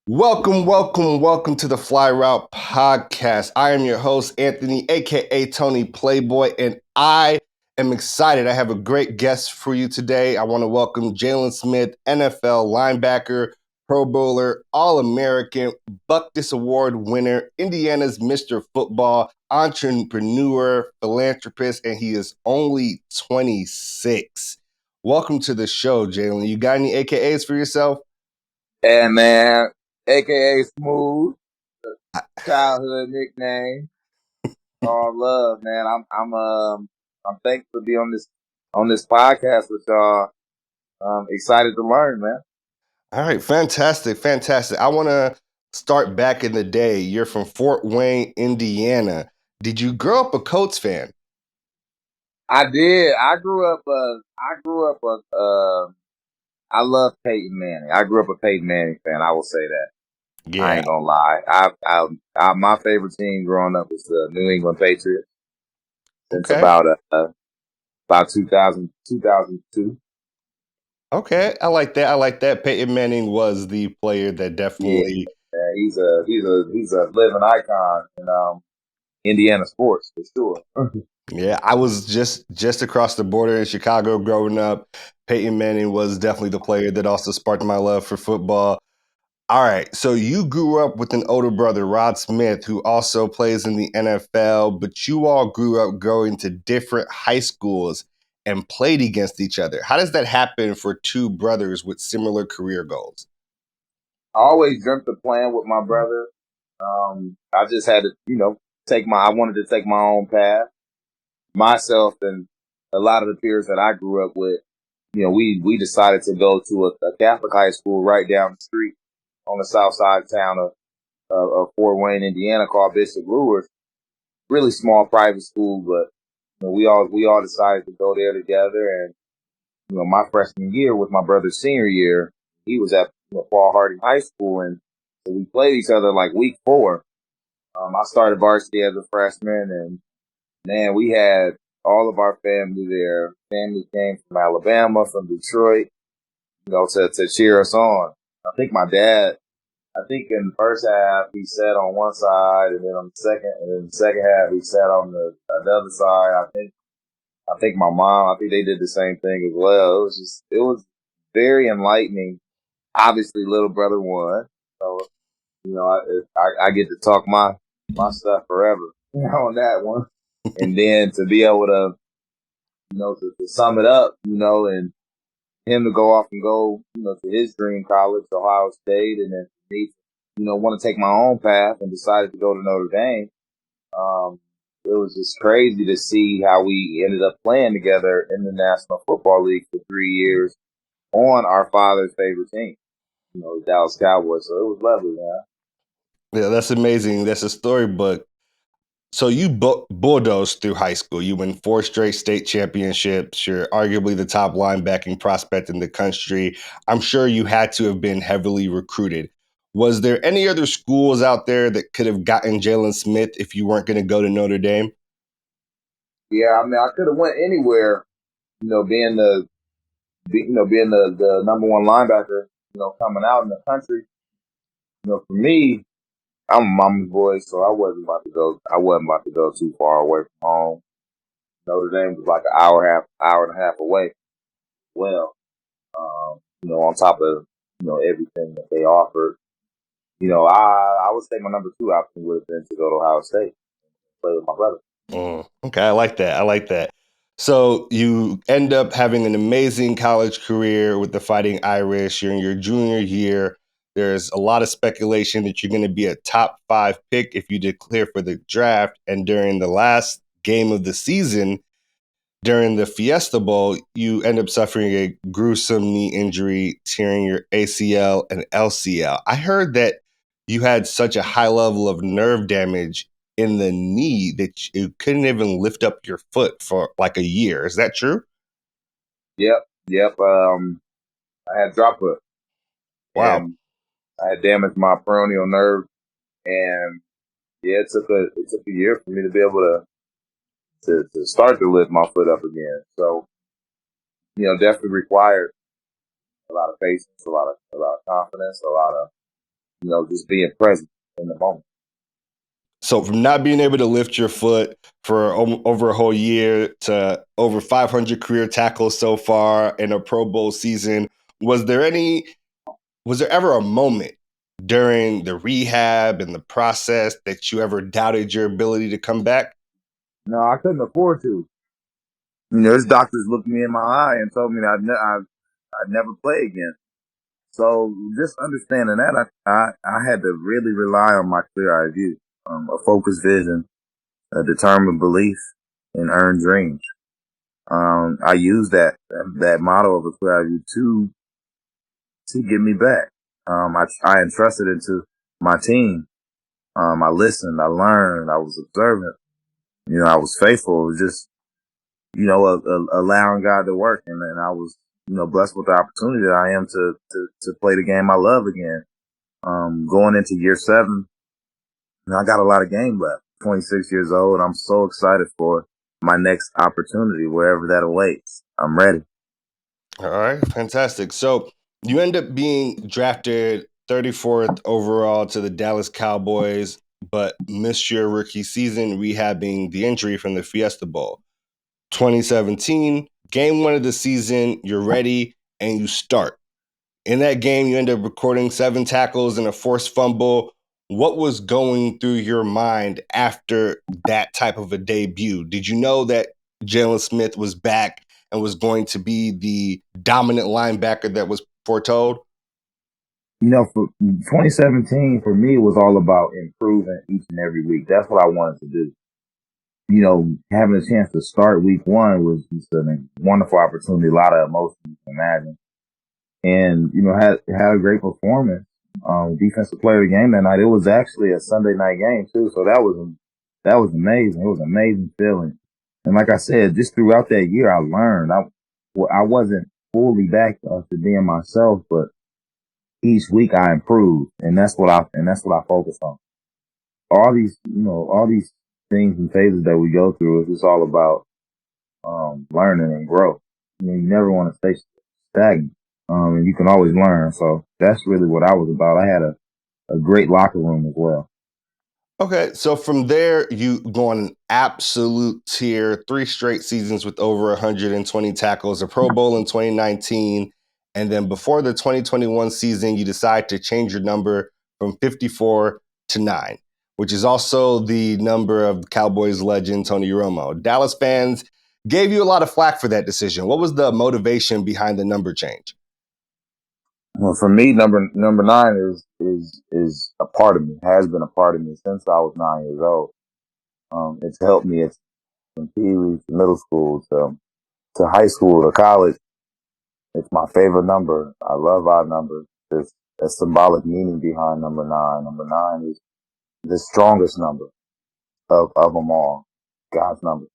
Welcome to the Fly Route Podcast. I am your host, Anthony, aka Tony Playboy, and I am excited. I have a great guest for you today. I want to welcome Jaylon Smith, NFL linebacker, Pro Bowler, All American, Buckus Award winner, Indiana's Mr. Football, entrepreneur, philanthropist, and he is only 26. Welcome to the show, Jaylon. You got any AKAs for yourself? And man, aka Smooth, childhood nickname. All love, man. I'm thankful to be on this podcast with y'all. Excited to learn, man. All right, fantastic. I want to start back in the day. You're from Fort Wayne, Indiana. Did you grow up a Colts fan? I did. I love Peyton Manning. I grew up a Peyton Manning fan. I will say that. I Yeah. ain't gonna lie. My favorite team growing up was the New England Patriots since Okay. about 2002. Okay. I like that. Peyton Manning was the player that Yeah, definitely. he's a living icon in Indiana sports for sure. Yeah, I was just across the border in Chicago growing up. Peyton Manning was definitely the player that also sparked my love for football. All right. So you grew up with an older brother, Rod Smith, who also plays in the NFL, but you all grew up going to different high schools and played against each other. How does that happen for two brothers with similar career goals? I always dreamt of playing with my brother. I just had to, I wanted to take my own path. Myself and a lot of the peers that I grew up with, we decided to go to a Catholic high school right down the street on the south side town of Fort Wayne, Indiana, called Bishop Lewis. Really small private school, but we all decided to go there together. And my freshman year was my brother's senior year. He was at Paul Harding High School, and so we played each other like week 4. I started varsity as a freshman, and man, we had all of our family there. Family came from Alabama, from Detroit, to cheer us on. I think in the first half he sat on one side, and then the second half he sat on the other side. I think my mom, I think they did the same thing as well. It was very enlightening. Obviously, little brother won, so I get to talk my stuff forever on that one. And then to be able to to sum it up, and him to go off and go to his dream college, Ohio State, and then me, want to take my own path and decided to go to Notre Dame. Um, it was just crazy to see how we ended up playing together in the National Football League for 3 years on our father's favorite team, the Dallas Cowboys. So it was lovely, man. Yeah, that's amazing. That's a storybook. So you bulldozed through high school. You win 4 straight state championships. You're arguably the top linebacking prospect in the country. I'm sure you had to have been heavily recruited. Was there any other schools out there that could have gotten Jaylon Smith if you weren't going to go to Notre Dame? Yeah, I mean, I could have went anywhere, being the number one linebacker, coming out in the country. For me, I'm a mama's boy, so I wasn't about to go. I wasn't about to go too far away from home. Notre Dame was like an hour and a half away. Well, on top of everything that they offered, I would say my number 2 option would have been to go to Ohio State, play with my brother. Okay, I like that. So you end up having an amazing college career with the Fighting Irish. You're in your junior year. There's a lot of speculation that you're going to be a top 5 pick if you declare for the draft. And during the last game of the season, during the Fiesta Bowl, you end up suffering a gruesome knee injury, tearing your ACL and LCL. I heard that you had such a high level of nerve damage in the knee that you couldn't even lift up your foot for like a year. Is that true? Yep. I had drop foot, Wow. and I had damaged my peroneal nerve, and yeah, it took a year for me to be able to start to lift my foot up again. So definitely required a lot of patience, a lot of confidence, a lot of just being present in the moment. So from not being able to lift your foot for over a whole year to over 500 career tackles so far in a Pro Bowl season, was there any was there ever a moment during the rehab and the process that you ever doubted your ability to come back? No, I couldn't afford to. There's doctors looked me in my eye and told me that I'd never play again. So just understanding that, I had to really rely on my clear eye view, a focused vision, a determined belief, and earned dreams. I used that motto of a clear eye view to get me back. I entrusted it to my team. I listened, I learned, I was observant. I was faithful. It was just allowing God to work, and I was blessed with the opportunity that I am to play the game I love again. Going into year 7, I got a lot of game left. 26 years old. I'm so excited for my next opportunity, wherever that awaits. I'm ready. All right, fantastic. So you end up being drafted 34th overall to the Dallas Cowboys, but missed your rookie season rehabbing the injury from the Fiesta Bowl. 2017, game 1 of the season, you're ready and you start. In that game, you end up recording 7 tackles and a forced fumble. What was going through your mind after that type of a debut? Did you know that Jaylon Smith was back and was going to be the dominant linebacker that was foretold? For 2017, for me, it was all about improving each and every week. That's what I wanted to do. Having a chance to start week 1 was just a wonderful opportunity, a lot of emotions you can imagine. And, had a great performance. Defensive player of the game that night. It was actually a Sunday night game too. So that was amazing. It was an amazing feeling. And like I said, just throughout that year, I learned. I wasn't fully back to being myself, but each week I improved. And that's what I focused on. All these things and phases that we go through is just all about, learning and growth. You never want to stay stagnant. And you can always learn. So that's really what I was about. I had a great locker room as well. Okay, so from there, you go on an absolute tear, 3 straight seasons with over 120 tackles, a Pro Bowl in 2019. And then before the 2021 season, you decide to change your number from 54 to 9, which is also the number of Cowboys legend Tony Romo. Dallas fans gave you a lot of flack for that decision. What was the motivation behind the number change? Well, for me, number 9 is a part of me. Has been a part of me since I was 9 years old. It's helped me. It's from Pee Wee to middle school to high school to college. It's my favorite number. I love odd numbers. There's a symbolic meaning behind number 9. Number 9 is the strongest number of them all. God's number.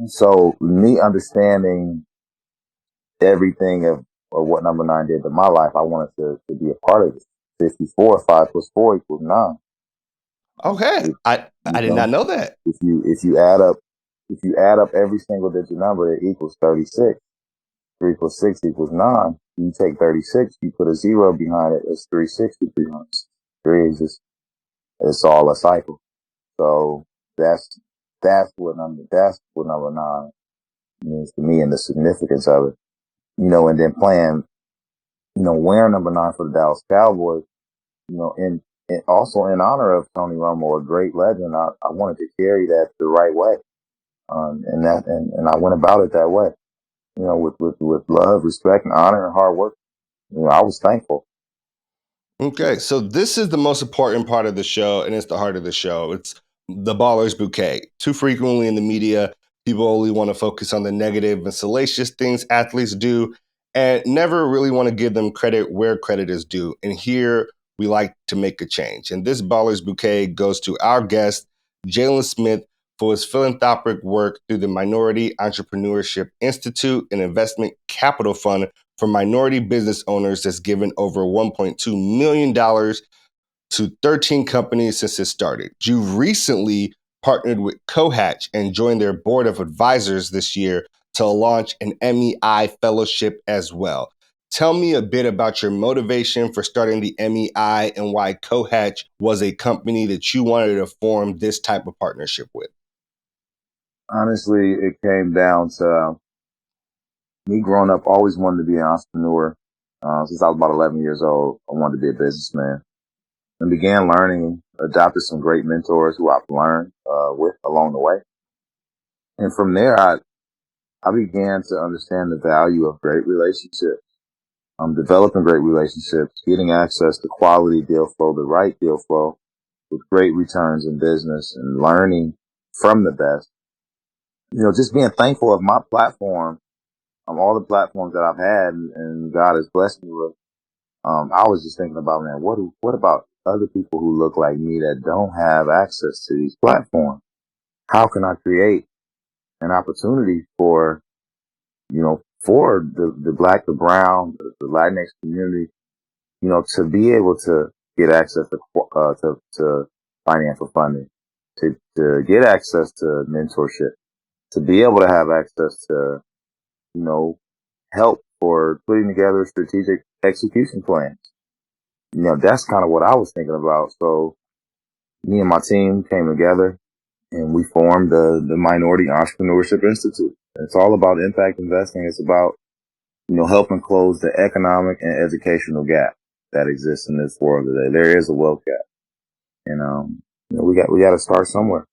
So me understanding everything of what number 9 did to my life, I wanted to be a part of it. 54, 5 plus 4 equals 9. Okay, If, I did not know that. if you add up every single digit number, it equals 36. 3 plus 6 equals 9. You take 36, you put a 0 behind it, it's 360. 3 is just, it's all a cycle. So that's what number 9 means to me, and the significance of it. And then playing, wearing number 9 for the Dallas Cowboys, and also in honor of Tony Romo, a great legend. I wanted to carry that the right way. And I went about it that way, with love, respect, and honor and hard work. I was thankful. Okay, so this is the most important part of the show, and it's the heart of the show. It's the baller's bouquet. Too frequently in the media, people only want to focus on the negative and salacious things athletes do, and never really want to give them credit where credit is due. And here, we like to make a change. And this baller's bouquet goes to our guest, Jaylon Smith, for his philanthropic work through the Minority Entrepreneurship Institute, an investment capital fund for minority business owners that's given over $1.2 million to 13 companies since it started. You recently partnered with Cohatch and joined their board of advisors this year to launch an MEI fellowship as well. Tell me a bit about your motivation for starting the MEI and why Cohatch was a company that you wanted to form this type of partnership with. Honestly, it came down to me growing up, always wanted to be an entrepreneur. Since I was about 11 years old, I wanted to be a businessman and began learning, adopted some great mentors who I've learned with along the way. And from there, I began to understand the value of great relationships. Developing great relationships, getting access to quality deal flow, the right deal flow with great returns in business and learning from the best. Just being thankful of my platform, all the platforms that I've had and God has blessed me with. I was just thinking about, man, what about other people who look like me that don't have access to these platforms? How can I create an opportunity for the black, the brown, the Latinx community, to be able to get access to financial funding, to get access to mentorship, to be able to have access to, you know, help for putting together strategic execution plans. That's kind of what I was thinking about. So me and my team came together and we formed the Minority Entrepreneurship Institute. It's all about impact investing. It's about, helping close the economic and educational gap that exists in this world today. There is a wealth gap, and we got to start somewhere.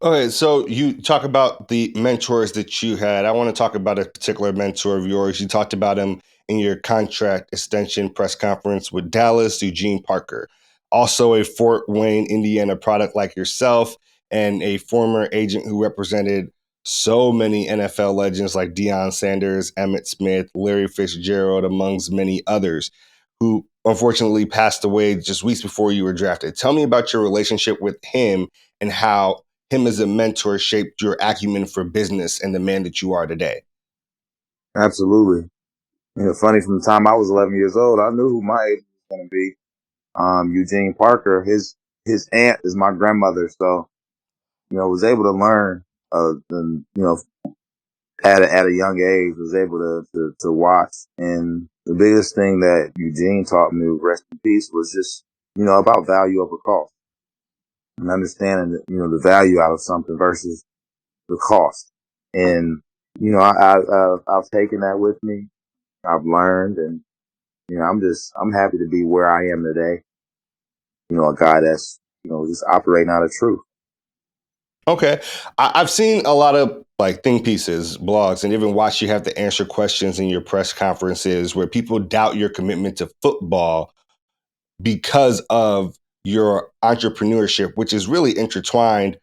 Okay, so you talk about the mentors that you had. I want to talk about a particular mentor of yours. You talked about him in your contract extension press conference with Dallas, Eugene Parker, also a Fort Wayne, Indiana product like yourself, and a former agent who represented so many NFL legends like Deion Sanders, Emmett Smith, Larry Fitzgerald, amongst many others, who unfortunately passed away just weeks before you were drafted. Tell me about your relationship with him and how him as a mentor shaped your acumen for business and the man that you are today. Absolutely. Funny, from the time I was 11 years old, I knew who my agent was going to be. Eugene Parker, his aunt is my grandmother, so was able to learn, and at a young age, was able to watch. And the biggest thing that Eugene taught me, rest in peace, was just about value over cost and understanding the value out of something versus the cost. And I've taken that with me. I've learned, and I'm happy to be where I am today. A guy that's just operating out of truth. Okay. I've seen a lot of like think pieces, blogs, and even watched you have to answer questions in your press conferences where people doubt your commitment to football because of your entrepreneurship, which is really intertwined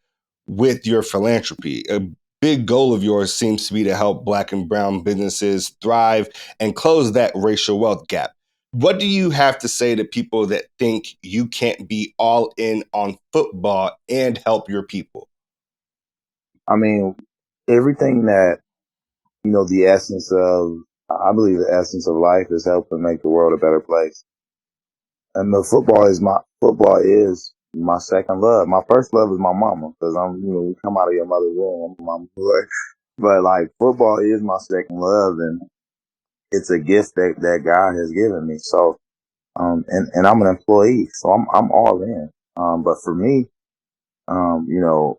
with your philanthropy. A big goal of yours seems to be to help Black and Brown businesses thrive and close that racial wealth gap. What do you have to say to people that think you can't be all in on football and help your people? I mean, everything that the essence of, I believe the essence of life is helping make the world a better place. And the football is my second love. My first love is my mama, because you come out of your mother's womb, I'm a mama boy. But like, football is my second love, and it's a gift that God has given me. So, and I'm an employee, so I'm all in. But for me, you know,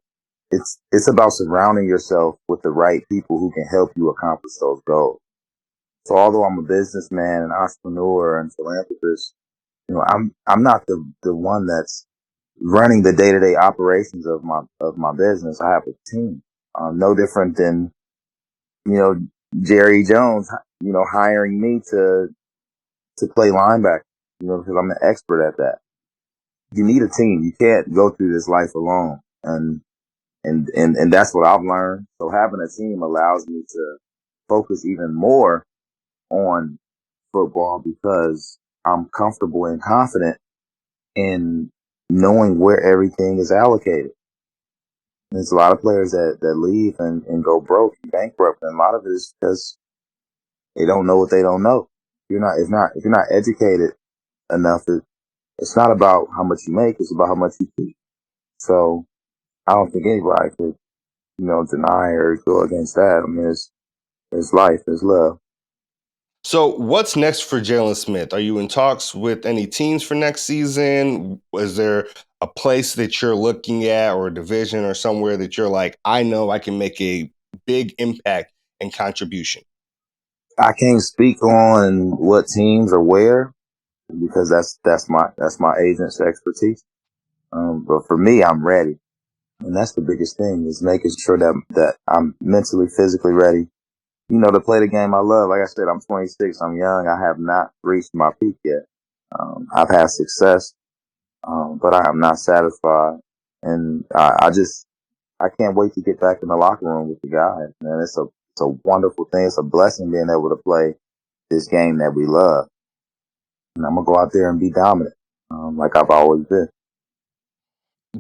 it's about surrounding yourself with the right people who can help you accomplish those goals. So although I'm a businessman, an entrepreneur, and philanthropist, I'm not the one that's running the day to day operations of my business. I have a team. No different than you know Jerry Jones, hiring me to play linebacker. Because I'm an expert at that. You need a team. You can't go through this life alone, and that's what I've learned. So having a team allows me to focus even more on football because I'm comfortable and confident in knowing where everything is allocated. There's a lot of players that leave and go broke, bankrupt, and a lot of it is because they don't know what they don't know. If you're not educated enough, it's not about how much you make, it's about how much you keep. So I don't think anybody could, deny or go against that. I mean, it's life, it's love. So, what's next for Jaylon Smith? Are you in talks with any teams for next season? Is there a place that you're looking at, or a division, or somewhere that you're like, I know I can make a big impact and contribution? I can't speak on what teams or where because that's my agent's expertise. But for me, I'm ready, and that's the biggest thing is making sure that I'm mentally, physically ready. To play the game I love. Like I said, I'm 26. I'm young. I have not reached my peak yet. I've had success, but I am not satisfied, and I can't wait to get back in the locker room with the guys. Man, it's a wonderful thing. It's a blessing being able to play this game that we love, and I'm gonna go out there and be dominant, like I've always been.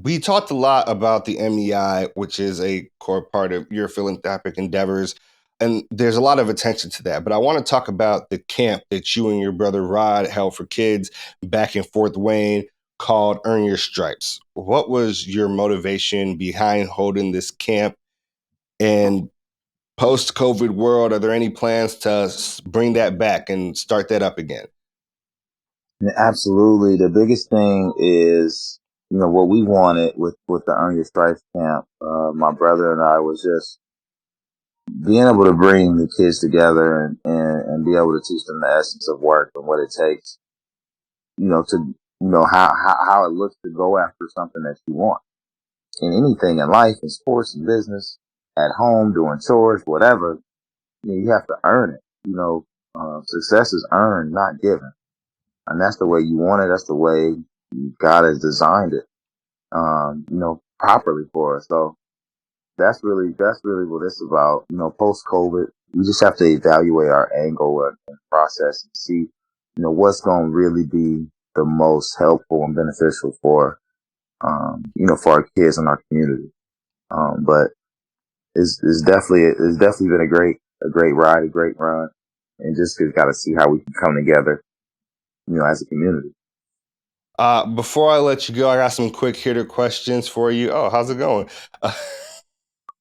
We talked a lot about the MEI, which is a core part of your philanthropic endeavors. And there's a lot of attention to that. But I want to talk about the camp that you and your brother Rod held for kids back in Fort Wayne called Earn Your Stripes. What was your motivation behind holding this camp? And post COVID world, are there any plans to bring that back and start that up again? And absolutely, the biggest thing is what we wanted with the Earn Your Stripes camp. My brother and I was just being able to bring the kids together and be able to teach them the essence of work and what it takes, to how it looks to go after something that you want in anything in life, in sports and business, at home, doing chores, whatever. You have to earn it. Success is earned, not given, and that's the way you want it. That's the way God has designed it, properly for us. So that's really what it's about. Post COVID, we just have to evaluate our angle and process and see, what's going to really be the most helpful and beneficial for our kids and our community. But it's definitely been a great ride, a great run, and just got to see how we can come together, as a community. Before I let you go, I got some quick hitter questions for you. Oh, how's it going?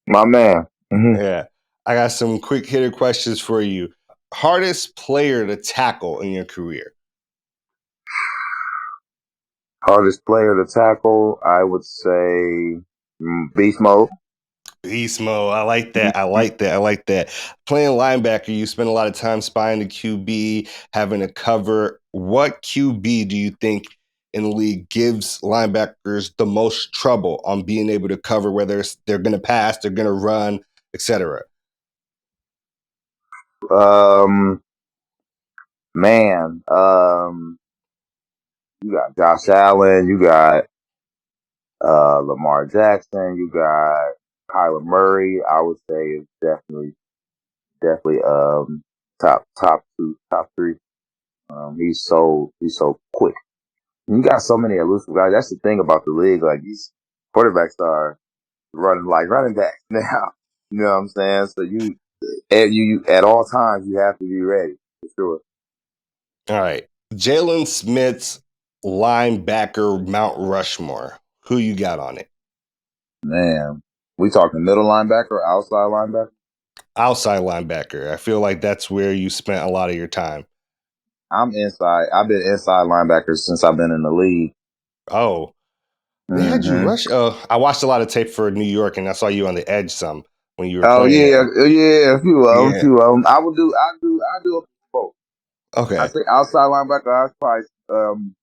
My man. Yeah. I got some quick hitter questions for you. Hardest player to tackle in your career? Hardest player to tackle, I would say, beast mode. Beast mode. I like that. I like that. I like that. Playing linebacker, you spend a lot of time spying the QB, having to cover. What QB do you think in the league gives linebackers the most trouble on being able to cover, whether they're going to pass, they're going to run, etc.? Um, man, you got Josh Allen, you got Lamar Jackson, you got Kyler Murray. I would say is definitely top two, top three. He's so quick. You got so many elusive guys. That's the thing about the league. Like these quarterbacks are running like running back now. You know what I'm saying? So you at all times you have to be ready for sure. All right. Jaylon Smith's linebacker Mount Rushmore. Who you got on it? Man, we talking middle linebacker, outside linebacker. Outside linebacker. I feel like that's where you spent a lot of your time. I'm inside. I've been inside linebacker since I've been in the league. Oh, they had you Hmm. rush. Oh, I watched a lot of tape for New York, and I saw you on the edge some when you were Oh playing yeah, there. yeah, a few of them, a Yeah. few of them. I do both. I Okay. think outside linebacker, I was probably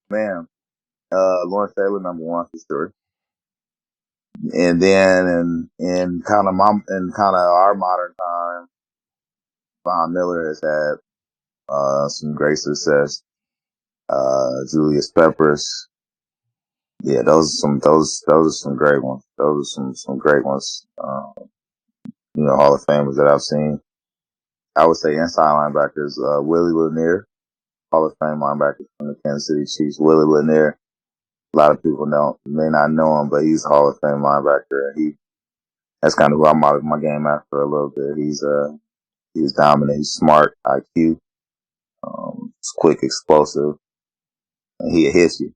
man, Lawrence Taylor number one for sure, and then and kind of our modern time, Von Miller has had some great success. Julius Peppers, yeah, those are some great ones. Those are some great ones. Hall of Famers that I've seen. I would say inside linebackers, Willie Lanier, Hall of Fame linebacker from the Kansas City Chiefs. Willie Lanier. A lot of people may not know him, but he's a Hall of Fame linebacker. That's kind of who I modeled my game after a little bit. He's dominant. He's smart, IQ, he's quick, explosive, and he hits you.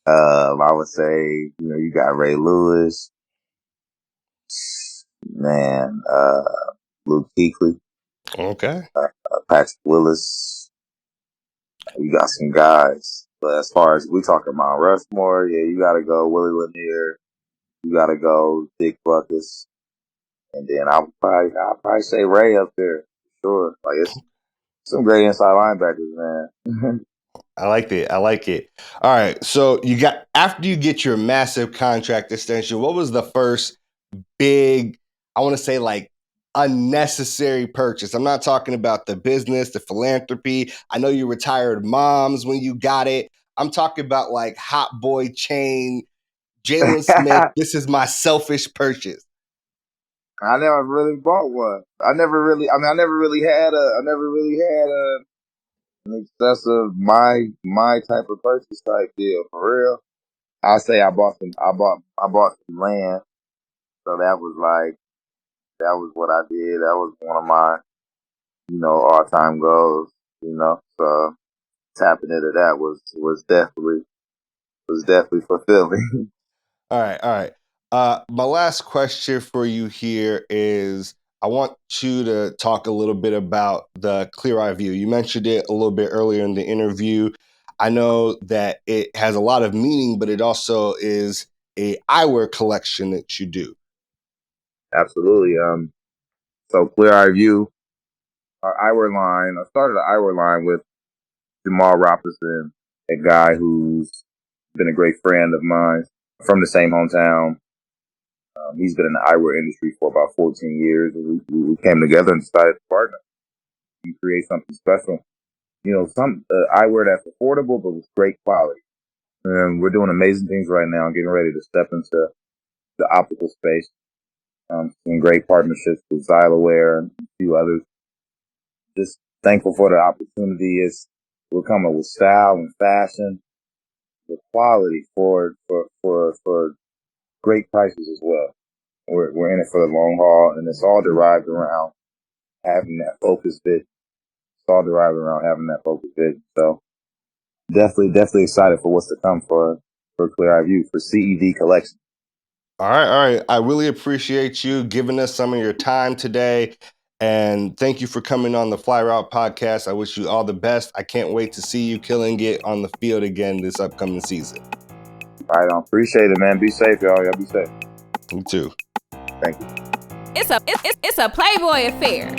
I would say, you got Ray Lewis, man, Luke Kuechly. Okay. Patrick Willis. You got some guys. But as far as we talking about Rushmore, yeah, you got to go Willie Lanier. You got to go Dick Buckus. And then I'll probably say Ray up there. Sure. Like, it's some great inside linebackers, man. I like it. I like it. All right. So you got after you get your massive contract extension, what was the first big, I want to say like unnecessary purchase? I'm not talking about the business, the philanthropy. I know you retired moms when you got it. I'm talking about like hot boy chain, Jaylon Smith. This is my selfish purchase. I never really bought one. I never really had an excessive my type of purchase type deal for real. I'll say I bought some land. So that was what I did. That was one of my, all time goals, So tapping into that was definitely fulfilling. All right, all right. My last question for you here is I want you to talk a little bit about the Clear Eye View. You mentioned it a little bit earlier in the interview. I know that it has a lot of meaning, but it also is a eyewear collection that you do. Absolutely. So Clear Eye View, our eyewear line. I started an eyewear line with Jamal Robinson, a guy who's been a great friend of mine from the same hometown. He's been in the eyewear industry for about 14 years. And we came together and decided to partner and create something special. Some eyewear that's affordable but with great quality. And we're doing amazing things right now, getting ready to step into the optical space. Some great partnerships with Xylaware and a few others. Just thankful for the opportunity. We're coming with style and fashion, with quality for great prices as well. We're in it for the long haul, and it's all derived around having that focus vision. It's all derived around having that focus vision. So definitely excited for what's to come for Clear Eye View for CED collection. All right, all right. I really appreciate you giving us some of your time today. And thank you for coming on the Fly Route podcast. I wish you all the best. I can't wait to see you killing it on the field again this upcoming season. All right, I appreciate it, man. Be safe, y'all. Y'all be safe. You too. Thank you. It's a Playboy affair.